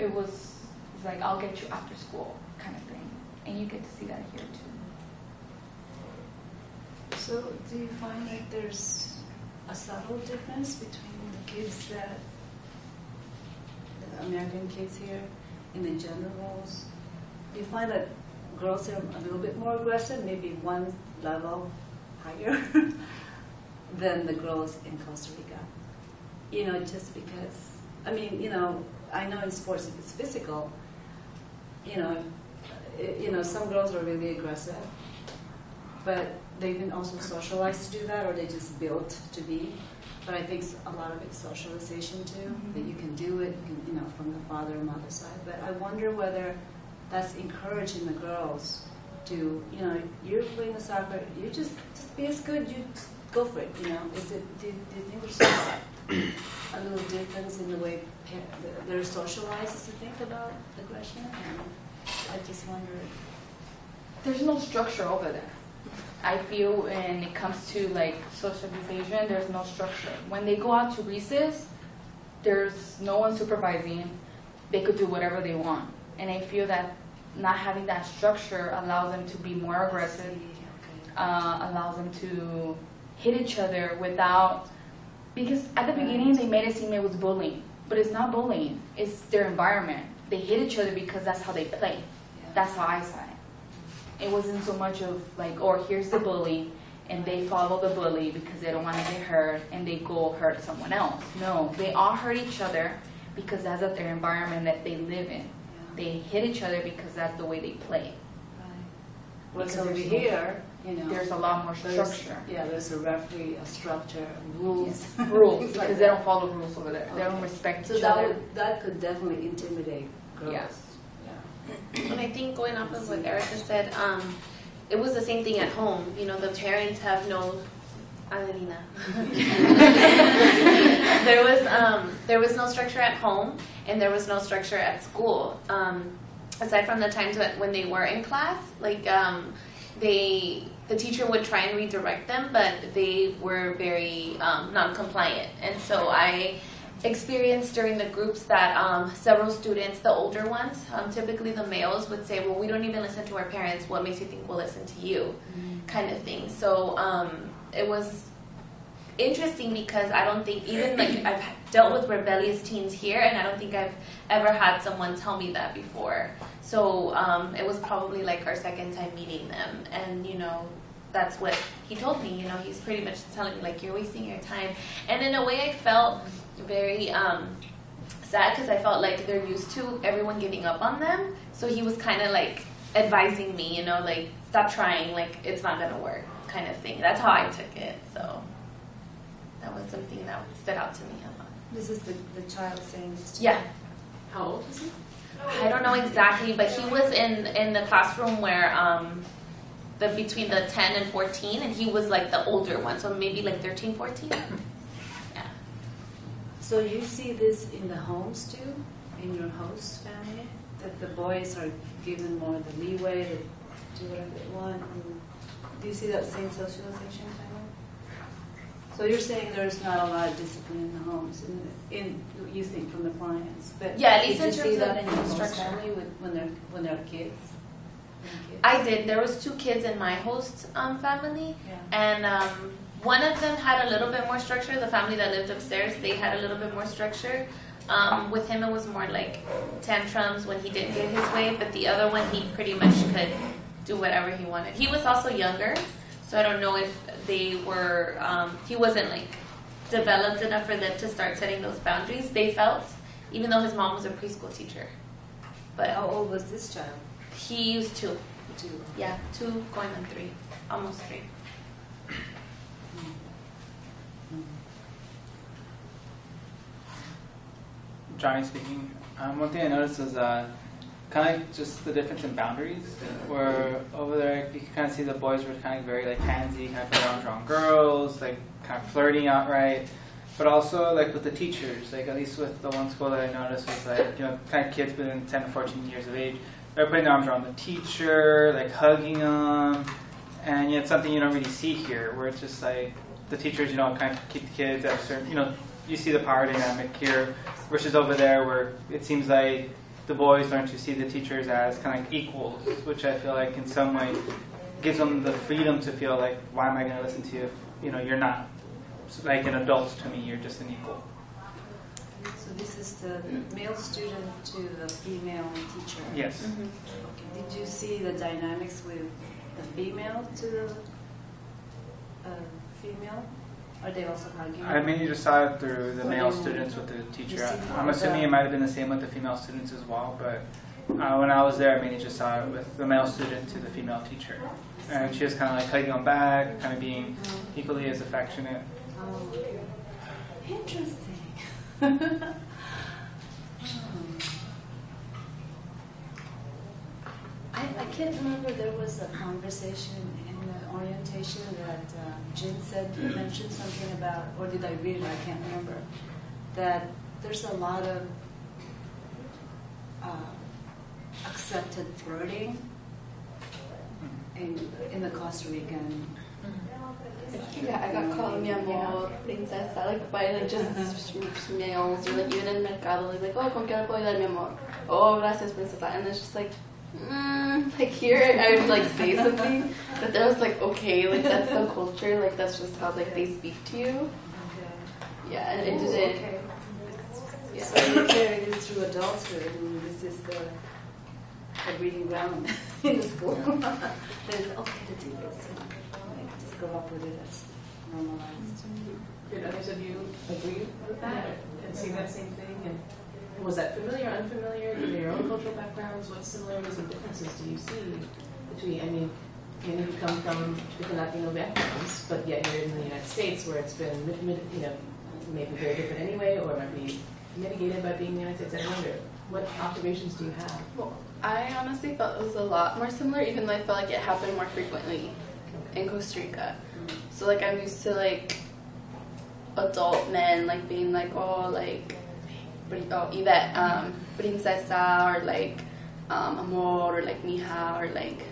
it was like, I'll get you after school kind of thing. And you get to see that here too. So do you find that there's a subtle difference between the kids the American kids here in the gender roles? Do you find that girls are a little bit more aggressive, maybe one level higher than the girls in Costa Rica? You know, just because, I mean, you know, I know in sports if it's physical, you know, some girls are really aggressive, but they've been also socialized to do that, or they just built to be. But I think a lot of it's socialization too, that you can do it, you know, from the father or mother side. But I wonder whether that's encouraging the girls to, you know, you're playing the soccer, you just be as good, you just go for it, you know. Is it? Do you think there's a little difference in the way they're socialized to think about aggression? And I just wonder. There's no structure over there. I feel when it comes to like socialization, there's no structure. When they go out to recess, there's no one supervising. They could do whatever they want. And I feel that not having that structure allows them to be more aggressive, allows them to hit each other without, because at the beginning they made it seem it was bullying, but it's not bullying, it's their environment. They hit each other because that's how they play. That's how I saw it. It wasn't so much of like, or here's the bully, and they follow the bully because they don't want to get hurt, and they go hurt someone else. No, they all hurt each other because that's their environment that they live in. They hit each other because that's the way they play. What's over here, you know, there's a lot more structure. There's a referee, a structure, rules. Yes. Rules, because they don't follow rules over there. They don't respect each other. So that could definitely intimidate girls. Yeah. And I think going off of what Erica said, it was the same thing at home. You know, the parents have no, Adelina. there was no structure at home, and there was no structure at school. Aside from the times when they were in class, like the teacher would try and redirect them, but they were very non-compliant, and so I experienced during the groups that several students, the older ones, typically the males, would say, well, we don't even listen to our parents, what makes you think we'll listen to you, kind of thing. So it was interesting because I don't think, even like I've dealt with rebellious teens here, and I don't think I've ever had someone tell me that before. So it was probably like our second time meeting them, and you know, that's what he told me. You know, he's pretty much telling me like, you're wasting your time. And in a way I felt very sad, because I felt like they're used to everyone giving up on them. So he was kind of like advising me, you know, like, stop trying, like it's not gonna work, kind of thing. That's how I took it. So that was something that stood out to me a lot. This is the child saying this to Yeah. you. How old is he? I don't know exactly, but he was in the classroom where between the 10 and 14, and he was like the older one, so maybe like 13, 14. Yeah. So you see this in the homes too, in your host family, that the boys are given more the leeway to do whatever they want. And do you see that same socialization kind of? So you're saying there's not a lot of discipline in the homes, in you think from the clients, but yeah, at least did in you terms see that of in your host structure. family when they're kids? I did. There was 2 kids in my host family, and one of them had a little bit more structure. The family that lived upstairs, they had a little bit more structure. With him, it was more like tantrums when he didn't get his way, but the other one, he pretty much could do whatever he wanted. He was also younger, so I don't know if they were, he wasn't like developed enough for them to start setting those boundaries, they felt, even though his mom was a preschool teacher. But how old was this child? He was 2. 2. Yeah, 2 going on 3. Almost 3. Johnny speaking. One thing I noticed was kind of like just the difference in boundaries, where over there you can kind of see the boys were kind of very like handsy, kind of put arms around girls, like kind of flirting outright. But also like with the teachers, like at least with the one school that I noticed was like, you know, kind of kids between 10 to 14 years of age, they're putting their arms around the teacher, like hugging them, and yet something you don't really see here, where it's just like the teachers, you know, kind of keep the kids at a certain, you know, you see the power dynamic here, versus over there where it seems like the boys learn to see the teachers as kind of like equals, which I feel like in some way gives them the freedom to feel like, why am I going to listen to you if you're not like an adult to me, you're just an equal. So this is the male student to the female teacher. Yes. Mm-hmm. Okay. Did you see the dynamics with the female to the female? Are they also hugging? I mainly just saw it through the male students with the teacher. I'm assuming it might have been the same with the female students as well, but when I was there, I mainly just saw it with the male student to the female teacher. And she was kind of like hugging them back, kind of being equally as affectionate. Oh, interesting. I can't remember, there was a conversation in the orientation that Jin mentioned something about, or did I read it? I can't remember. That there's a lot of accepted flirting in the Costa Rican. Yeah, I got called mi amor, princesa, like by like just males, or like even in mercado, like oh, con qué le puedo ayudar mi amor? Oh, gracias princesa, and it's just like, like here I would like say something, but then I was like, okay, like that's the culture, like that's just how like they speak to you. Yeah, and it didn't. Okay. Yeah. So you carry this through adulthood, and this is the breeding ground in the school. Then it's okay to do this. Just go up with it as normalized. Did others of you agree with that and see that same thing? And was that familiar, unfamiliar? Did your own cultural backgrounds? What similarities and differences do you see between? I mean, many of you come from different Latino backgrounds, but yet you're in the United States, where it's been, maybe very different anyway, or might be mitigated by being in the United States. I wonder, what observations do you have? Well, I honestly felt it was a lot more similar, even though I felt like it happened more frequently in Costa Rica. So like I'm used to like adult men like being like, oh, like Yvette, princesa, or like amor, or like mija, or like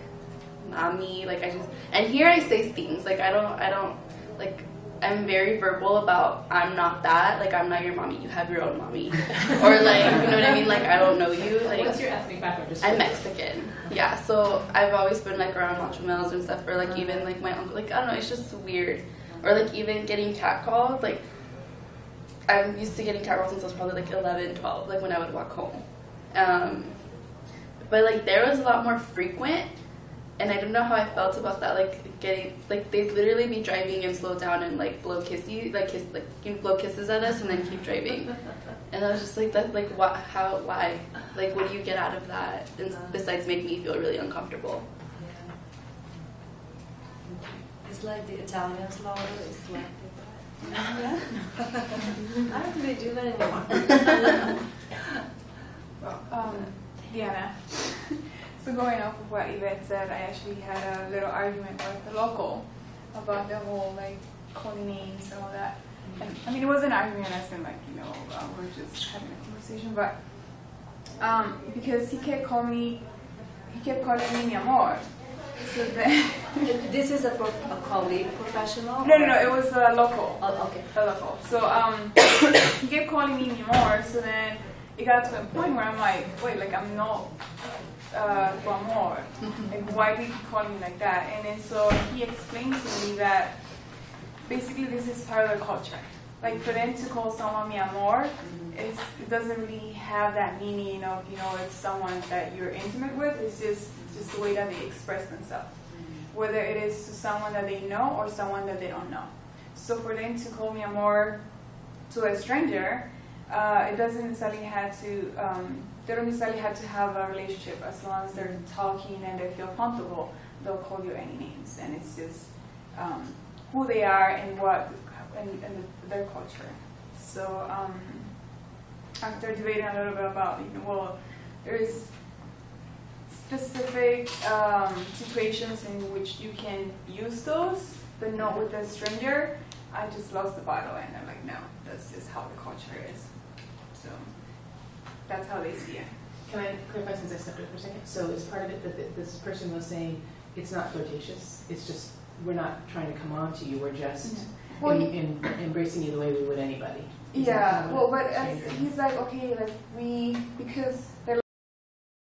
mami. Like I just, and here I say things like I don't like. I'm very verbal about I'm not that, like I'm not your mommy, you have your own mommy. Or like, you know what I mean, like I don't know you. Like, what's your ethnic background? I'm Mexican. Yeah, so I've always been like around macho males and stuff, or like even like my uncle, like I don't know, it's just weird. Or like even getting catcalled, like I'm used to getting catcalled since I was probably like 11, 12, like when I would walk home. But like there was a lot more frequent. And I don't know how I felt about that, like getting, like they'd literally be driving and slow down and like blow kisses, blow kisses at us and then keep driving. And I was just like, that, like what, how, why? Like what do you get out of that? And besides make me feel really uncomfortable. Yeah. It's like the Italians law, it's like yeah. I don't think they do that anymore. Diana. So going off of what Yvette said, I actually had a little argument with the local about the whole like calling names and all that. And I mean, it was an argument as in like, we're just having a conversation, but because he kept calling me mi amor. So then this is a colleague professional? No, it was a local. Oh, okay. A local. So he kept calling me mi amor. So then it got to a point where I'm like, wait, like I'm not tu amor. Like why do you keep calling me like that? And then so he explained to me that basically this is part of the culture. Like for them to call someone mi amor, it doesn't really have that meaning of, it's someone that you're intimate with. It's just the way that they express themselves. Whether it is to someone that they know or someone that they don't know. So for them to call mi amor to a stranger, it doesn't necessarily have to, they don't necessarily have to have a relationship. As long as they're talking and they feel comfortable, they'll call you any names. And it's just who they are and their culture. So after debating a little bit about, there's specific situations in which you can use those, but not with a stranger. I just lost the battle, and I'm like, no, that's just how the culture is. So that's how they see it. Can I clarify since I stepped in for a second? So is part of it that this person was saying it's not flirtatious, it's just we're not trying to come on to you, we're just embracing you the way we would anybody? Yeah, well, but he's like, okay, like because they're